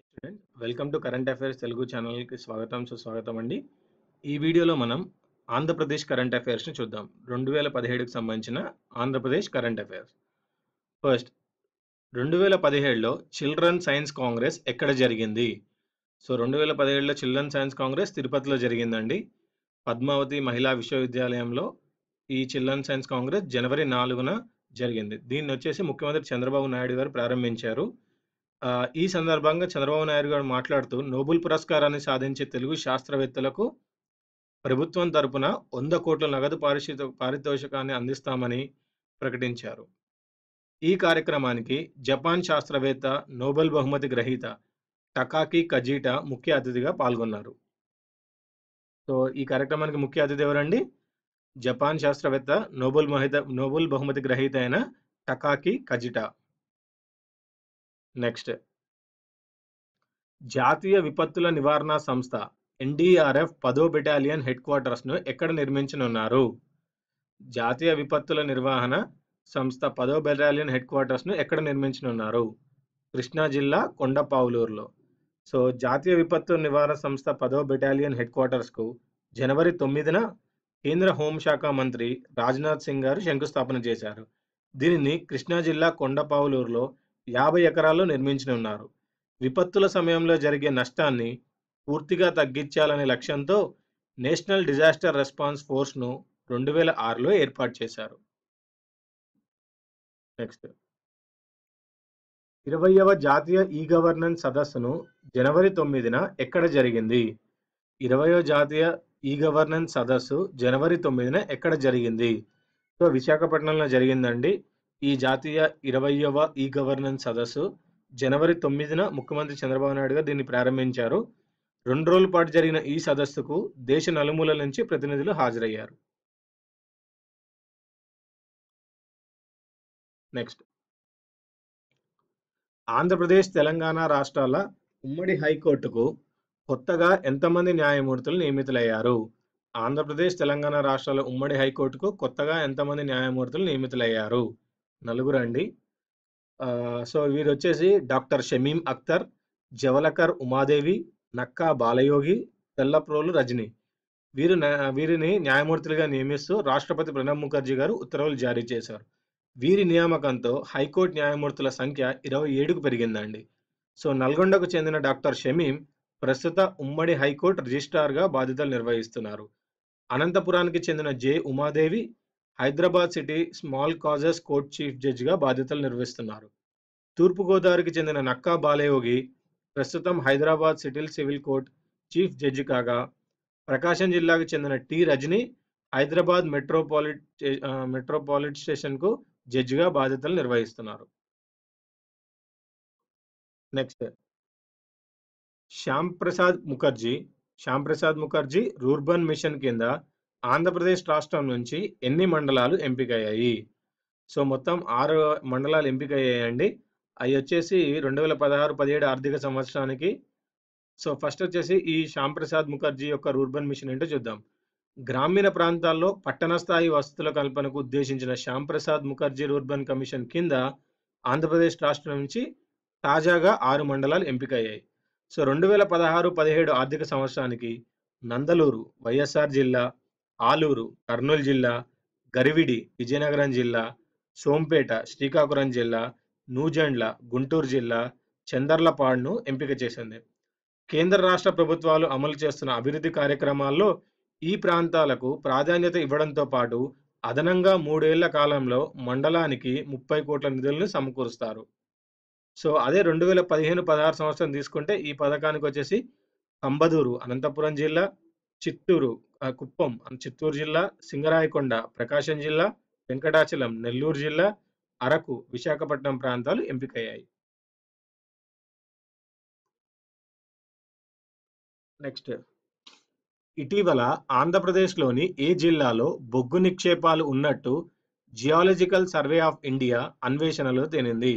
Student welcome to current affairs Telugu ఛానల్కి స్వాగతం సుస్వాగతం అండి. ఈ వీడియోలో మనం ఆంధ్రప్రదేశ్ కరెంట్ అఫైర్స్ని చూద్దాం. 2017కి సంబంధించిన ఆంధ్రప్రదేశ్ కరెంట్ అఫైర్స్. ఫస్ట్ 2017లో చిల్డ్రన్ సైన్స్ కాంగ్రెస్ ఎక్కడ జరిగింది? సో 2017లో చిల్డ్రన్ సైన్స్ కాంగ్రెస్ తిరుపతిలో జరిగిందండి. పద్మావతి మహిళా విశ్వవిద్యాలయంలో ఈ చిల్డ్రన్ సైన్స్ కాంగ్రెస్ జనవరి 4న జరిగింది. దీన్ని వచ్చేసి ముఖ్యమంత్రి చంద్రబాబు నాయుడు గారు ప్రారంభించారు. ఈ సందర్భంగా చంద్రబాబు నాయుడు గారు మాట్లాడుతూ నోబెల్ పురస్కారాన్ని సాధించే తెలుగు శాస్త్రవేత్తలకు ప్రభుత్వం తరపున 100 కోట్ల నగదు పారితోషికాన్ని అందిస్తామని ప్రకటించారు. ఈ కార్యక్రమానికి జపాన్ శాస్త్రవేత్త నోబెల్ బహుమతి గ్రహీత టకాకి కజీటా ముఖ్య అతిథిగా పాల్గొన్నారు. సో ఈ కార్యక్రమానికి ముఖ్య అతిథి ఎవరండి? జపాన్ శాస్త్రవేత్త నోబెల్ బహుమతి గ్రహీత అయిన టకాకి కజిటా. నెక్స్ట్, జాతీయ విపత్తుల నివారణ సంస్థ ఎన్డీఆర్ఎఫ్ 10వ బెటాలియన్ హెడ్ క్వార్టర్స్ను ఎక్కడ నిర్మించనున్నారు? జాతీయ విపత్తుల నిర్వహణ సంస్థ 10వ బెటాలియన్ హెడ్ క్వార్టర్స్ను ఎక్కడ నిర్మించనున్నారు? కృష్ణా జిల్లా కొండపావులూరులో. సో జాతీయ విపత్తు నివారణ సంస్థ 10వ బెటాలియన్ హెడ్ క్వార్టర్స్కు జనవరి 9న కేంద్ర హోంశాఖ మంత్రి రాజ్నాథ్ సింగ్ గారు శంకుస్థాపన చేశారు. దీనిని కృష్ణా జిల్లా కొండపావులూరులో 50 ఎకరాల్లో నిర్మించనున్నారు. విపత్తుల సమయంలో జరిగే నష్టాన్ని పూర్తిగా తగ్గించాలనే లక్ష్యంతో నేషనల్ డిజాస్టర్ రెస్పాన్స్ ఫోర్స్ను 2006లో ఏర్పాటు చేశారు. నెక్స్ట్, 20వ జాతీయ ఈ గవర్నెన్స్ సదస్సును జనవరి 9న ఎక్కడ జరిగింది? 20వ జాతీయ ఈ గవర్నెన్స్ సదస్సు జనవరి 9న ఎక్కడ జరిగింది? సో విశాఖపట్నంలో జరిగిందండి. ఈ జాతీయ 20వ ఈ గవర్నెన్స్ సదస్సు జనవరి 9న ముఖ్యమంత్రి చంద్రబాబు నాయుడు గారు దీన్ని ప్రారంభించారు. 2 రోజుల పాటు జరిగిన ఈ సదస్సుకు దేశ నలుమూలల నుంచి ప్రతినిధులు హాజరయ్యారు. నెక్స్ట్, ఆంధ్రప్రదేశ్ తెలంగాణ రాష్ట్రాల ఉమ్మడి హైకోర్టుకు కొత్తగా ఎంతమంది న్యాయమూర్తులు నియమితులయ్యారు? ఆంధ్రప్రదేశ్ తెలంగాణ రాష్ట్రాల ఉమ్మడి హైకోర్టుకు కొత్తగా ఎంతమంది న్యాయమూర్తులు నియమితులయ్యారు? 4 అండి. సో వీరు వచ్చేసి డాక్టర్ షమీం అఖ్తర్, జవలకర్ ఉమాదేవి, నక్కా బాలయోగి, తెల్లప్రోలు రజని. వీరిని న్యాయమూర్తులుగా నియమిస్తూ రాష్ట్రపతి ప్రణబ్ ముఖర్జీ గారు ఉత్తర్వులు జారీ చేశారు. వీరి నియామకంతో హైకోర్టు న్యాయమూర్తుల సంఖ్య 27కు పెరిగిందండి. సో నల్గొండకు చెందిన డాక్టర్ షమీం ప్రస్తుత ఉమ్మడి హైకోర్టు రిజిస్ట్రార్గా బాధ్యతలు నిర్వహిస్తున్నారు. అనంతపురానికి చెందిన J Umadevi Hyderabad city small causes court chief జడ్జిగా బాధ్యతలు నిర్వహిస్తున్నారు. తూర్పుగోదావరికి చెందిన నక్కా బాలయోగి ప్రస్తుతం Hyderabad civil court chief judge కాగా, ప్రకాశం జిల్లాకు చెందిన టి రజని హైదరాబాద్ మెట్రోపాలిటన్ స్టేషన్కు జడ్జిగా బాధ్యతలు నిర్వహిస్తున్నారు. Next, Shyam Prasad Mukherjee rurban machine కింద ఆంధ్రప్రదేశ్ రాష్ట్రం నుంచి ఎన్ని మండలాలు ఎంపికయ్యాయి? సో మొత్తం 6 మండలాలు ఎంపికయ్యాయండి. అవి వచ్చేసి 2016-17 ఆర్థిక సంవత్సరానికి. సో ఫస్ట్ వచ్చేసి ఈ శ్యామ్ ప్రసాద్ ముఖర్జీ యొక్క రూర్బన్ మిషన్ ఏంటో చూద్దాం. గ్రామీణ ప్రాంతాల్లో పట్టణ స్థాయి వసతుల కల్పనకు ఉద్దేశించిన శ్యామ్ ప్రసాద్ ముఖర్జీ రూర్బన్ కమిషన్ కింద ఆంధ్రప్రదేశ్ రాష్ట్రం నుంచి తాజాగా 6 మండలాలు ఎంపికయ్యాయి. సో 2016-17 ఆర్థిక సంవత్సరానికి నందలూరు వైఎస్ఆర్ జిల్లా, ఆలూరు కర్నూలు జిల్లా, గరివిడి విజయనగరం జిల్లా, సోంపేట శ్రీకాకుళం జిల్లా, నూజెండ్ల గుంటూరు జిల్లా, చందర్లపాడును ఎంపిక చేసింది. కేంద్ర రాష్ట్ర ప్రభుత్వాలు అమలు చేస్తున్న అభివృద్ధి కార్యక్రమాల్లో ఈ ప్రాంతాలకు ప్రాధాన్యత ఇవ్వడంతో పాటు అదనంగా 3 ఏళ్ల కాలంలో మండలానికి 30 కోట్ల నిధులను సమకూరుస్తారు. సో అదే 2015-16 సంవత్సరం తీసుకుంటే ఈ పథకానికి వచ్చేసి కంబదూరు అనంతపురం జిల్లా, కుప్పం చిత్తూరు జిల్లా, సింగరాయకొండ ప్రకాశం జిల్లా, వెంకటాచలం నెల్లూరు జిల్లా, అరకు విశాఖపట్నం ప్రాంతాలు ఎంపికయ్యాయి. నెక్స్ట్, ఇటీవల ఆంధ్రప్రదేశ్లోని ఏ జిల్లాలో బొగ్గు నిక్షేపాలు ఉన్నట్టు జియాలజికల్ సర్వే ఆఫ్ ఇండియా అన్వేషణలో తేలింది?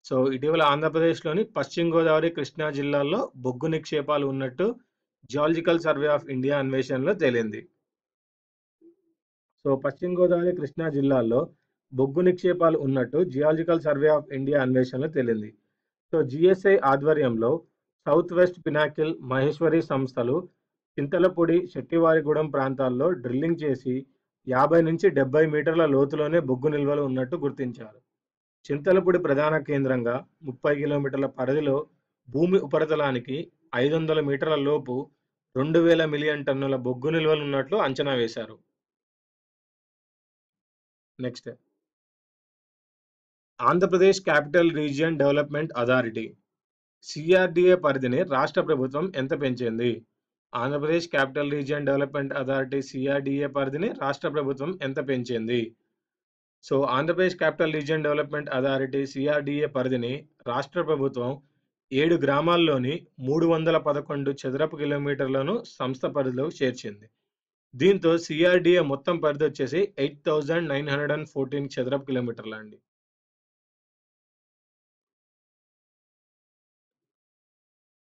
సో ఇటీవల ఆంధ్రప్రదేశ్లోని పశ్చిమ గోదావరి, కృష్ణా జిల్లాల్లో బొగ్గు నిక్షేపాలు ఉన్నట్టు జియాలజికల్ సర్వే ఆఫ్ ఇండియా అన్వేషణలో తేలింది. సో పశ్చిమ గోదావరి, కృష్ణా జిల్లాల్లో బొగ్గు నిక్షేపాలు ఉన్నట్టు జియాలజికల్ సర్వే ఆఫ్ ఇండియా అన్వేషణలో తేలింది. సో జిఎస్ఐ ఆధ్వర్యంలో సౌత్ వెస్ట్ పినాకిల్, మహేశ్వరి సంస్థలు చింతలపూడి, శెట్టివారిగూడెం ప్రాంతాల్లో డ్రిల్లింగ్ చేసి 50-70 మీటర్ల లోతులోనే బొగ్గు నిల్వలు ఉన్నట్టు గుర్తించారు. చింతలపూడి ప్రధాన కేంద్రంగా 30 కిలోమీటర్ల పరిధిలో భూమి ఉపరితలానికి 500 మీటర్ల లోపు 2000 మిలియన్ టన్నుల బొగ్గు నిల్వలున్నట్లు అంచనా వేశారు. Next, Andhra Pradesh capital region development authority CRDA పరిధిని రాష్ట్ర ప్రభుత్వం ఎంత పెంచింది? Andhra Pradesh capital region development authority CRDA పరిధిని రాష్ట్ర ప్రభుత్వం ఎంత పెంచింది? So Andhra Pradesh capital region development authority CRDA పరిధిని రాష్ట్ర ప్రభుత్వం 7 గ్రామాల్లోని 311 చదరపు కిలోమీటర్లను సంస్థ పరిధిలోకి చేర్చింది. దీంతో సిఆర్డీఏ మొత్తం పరిధి వచ్చేసి 8914 చదరపు కిలోమీటర్లు అండి.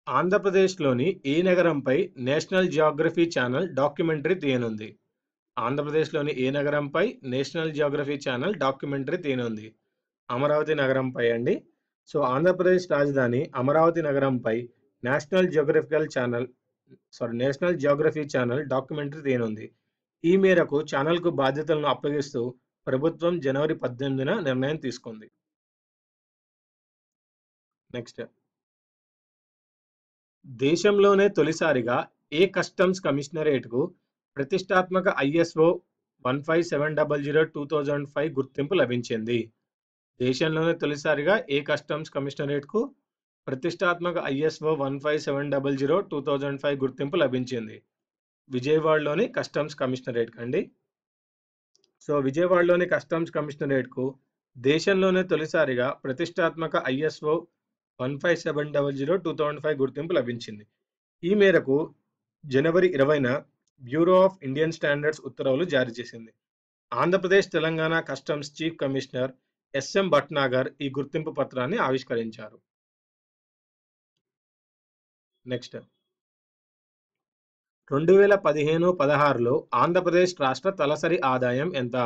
ఆంధ్రప్రదేశ్లోని ఏ నగరంపై నేషనల్ జియోగ్రఫీ ఛానల్ డాక్యుమెంటరీ తీయనుంది? ఆంధ్రప్రదేశ్లోని ఏ నగరంపై నేషనల్ జియోగ్రఫీ ఛానల్ డాక్యుమెంటరీ తీయనుంది? అమరావతి నగరంపై అండి. సో ఆంధ్రప్రదేశ్ రాజధాని అమరావతి నగరంపై నేషనల్ జియోగ్రఫీ ఛానల్ డాక్యుమెంటరీ తీయనుంది. ఈ మేరకు ఛానల్కు బాధ్యతలను అప్పగిస్తూ ప్రభుత్వం జనవరి 18న నిర్ణయం తీసుకుంది. నెక్స్ట్, దేశంలోనే తొలిసారిగా ఏ కస్టమ్స్ కమిషనరేట్కు ప్రతిష్టాత్మక ISO 15700-2005 గుర్తింపు లభించింది? దేశంలోనే తొలిసారిగా ఏ కస్టమ్స్ కమిషనరేట్కు ప్రతిష్టాత్మక ISO 15700-2005 గుర్తింపు లభించింది? విజయవాడలోని కస్టమ్స్ కమిషనరేట్ అండి. సో విజయవాడలోని కస్టమ్స్ కమిషనరేట్కు దేశంలోనే తొలిసారిగా ప్రతిష్టాత్మక ISO 15700-2005 గుర్తింపు లభించింది. ఈ మేరకు జనవరి 20న బ్యూరో ఆఫ్ ఇండియన్ స్టాండర్డ్స్ ఉత్తర్వులు జారీ చేసింది. Andhra Pradesh Telangana customs chief commissioner SM Bhatnagar ఈ గుర్తింపు పత్రాన్ని ఆవిష్కరించారు. నెక్స్ట్, 2015-16లో ఆంధ్రప్రదేశ్ రాష్ట్ర తలసరి ఆదాయం ఎంత?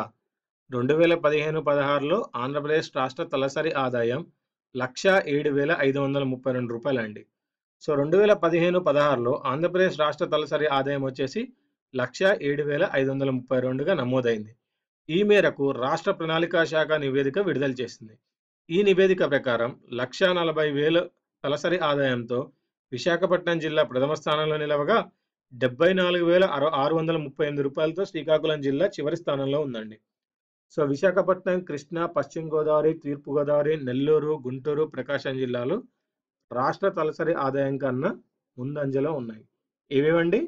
2015-16లో ఆంధ్రప్రదేశ్ రాష్ట్ర తలసరి ఆదాయం 1,07,532 రూపాయలు అండి. సో 2015-16లో ఆంధ్రప్రదేశ్ రాష్ట్ర తలసరి ఆదాయం వచ్చేసి 1,07,532గా నమోదైంది. ఈ మేరకు రాష్ట్ర ప్రణాళికా శాఖ నివేదిక విడుదల చేసింది. ఈ నివేదిక ప్రకారం 1,40,000 తలసరి ఆదాయంతో విశాఖపట్నం జిల్లా ప్రథమ స్థానంలో నిలవగా 74,638 రూపాయలతో శ్రీకాకుళం జిల్లా చివరి స్థానంలో ఉందండి. సో విశాఖపట్నం, కృష్ణా, పశ్చిమ గోదావరి, తూర్పు గోదావరి, నెల్లూరు, గుంటూరు, ప్రకాశం జిల్లాలు రాష్ట్ర తలసరి ఆదాయం కన్నా ముందంజలో ఉన్నాయి. ఏవేవండి?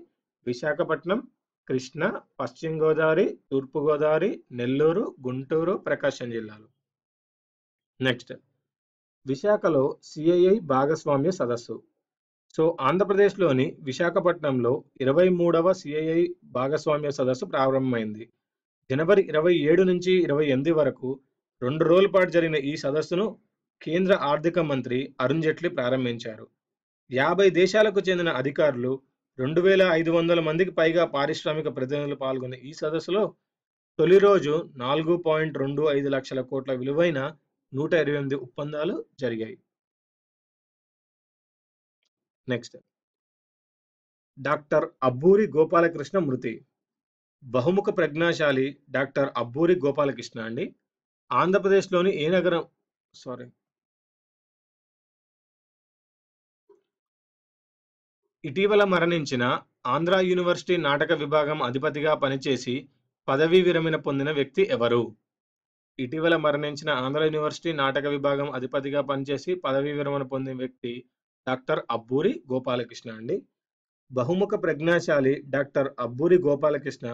విశాఖపట్నం, కృష్ణా, పశ్చిమ గోదావరి, తూర్పు గోదావరి, నెల్లూరు, గుంటూరు, ప్రకాశం జిల్లాలు. నెక్స్ట్, విశాఖలో CII భాగస్వామ్య సదస్సు. సో ఆంధ్రప్రదేశ్లోని విశాఖపట్నంలో 23వ CII భాగస్వామ్య సదస్సు ప్రారంభమైంది. జనవరి 27 నుంచి 28 వరకు 2 రోజుల పాటు జరిగిన ఈ సదస్సును కేంద్ర ఆర్థిక మంత్రి అరుణ్ జైట్లీ ప్రారంభించారు. 50 దేశాలకు చెందిన అధికారులు, 2,500 మందికి పైగా పారిశ్రామిక ప్రతినిధులు పాల్గొన్న ఈ సదస్సులో తొలి రోజు 4.25 లక్షల కోట్ల విలువైన 128 ఒప్పందాలు జరిగాయి. నెక్స్ట్, డాక్టర్ అబ్బూరి గోపాలకృష్ణ మృతి. బహుముఖ ప్రజ్ఞాశాలి డాక్టర్ అబ్బూరి గోపాలకృష్ణ అండి. ఆంధ్రప్రదేశ్లోని ఏ నగరం ఇటీవల మరణించిన ఆంధ్ర యూనివర్సిటీ నాటక విభాగం అధిపతిగా పనిచేసి పదవీ విరమణ పొందిన వ్యక్తి ఎవరు? ఇటీవల మరణించిన ఆంధ్ర యూనివర్సిటీ నాటక విభాగం అధిపతిగా పనిచేసి పదవీ విరమణ పొందిన వ్యక్తి డాక్టర్ అబ్బూరి గోపాలకృష్ణ అండి. బహుముఖ ప్రజ్ఞాశాలి డాక్టర్ అబ్బూరి గోపాలకృష్ణ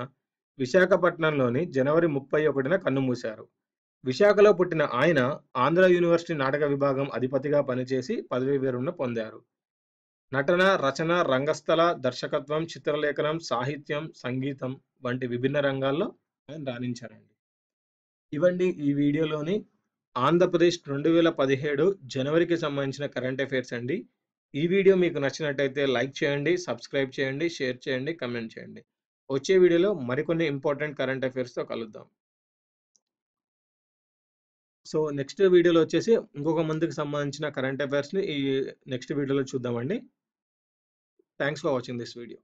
విశాఖపట్నంలోని జనవరి 31న కన్నుమూశారు. విశాఖలో పుట్టిన ఆయన ఆంధ్ర యూనివర్సిటీ నాటక విభాగం అధిపతిగా పనిచేసి పదవీ విరమణ పొందారు. నటన, రచన, రంగస్థల, దర్శకత్వం, చిత్రలేఖనం, సాహిత్యం, సంగీతం వంటి విభిన్న రంగాల్లో ఆయన రాణించారండి. ఇవండి ఈ వీడియోలోని ఆంధ్రప్రదేశ్ 2017 జనవరికి సంబంధించిన కరెంట్ అఫైర్స్ అండి. ఈ వీడియో మీకు నచ్చినట్టయితే లైక్ చేయండి, సబ్స్క్రైబ్ చేయండి, షేర్ చేయండి, కమెంట్ చేయండి. వచ్చే వీడియోలో మరికొన్ని ఇంపార్టెంట్ కరెంట్ అఫైర్స్తో కలుద్దాం. సో, నెక్స్ట్ వీడియోలో వచ్చేసి ఇంకొక మంత్‌కి సంబంధించిన కరెంట్ అఫైర్స్‌ని ఈ నెక్స్ట్ వీడియోలో చూద్దామండి. Thanks for watching this video.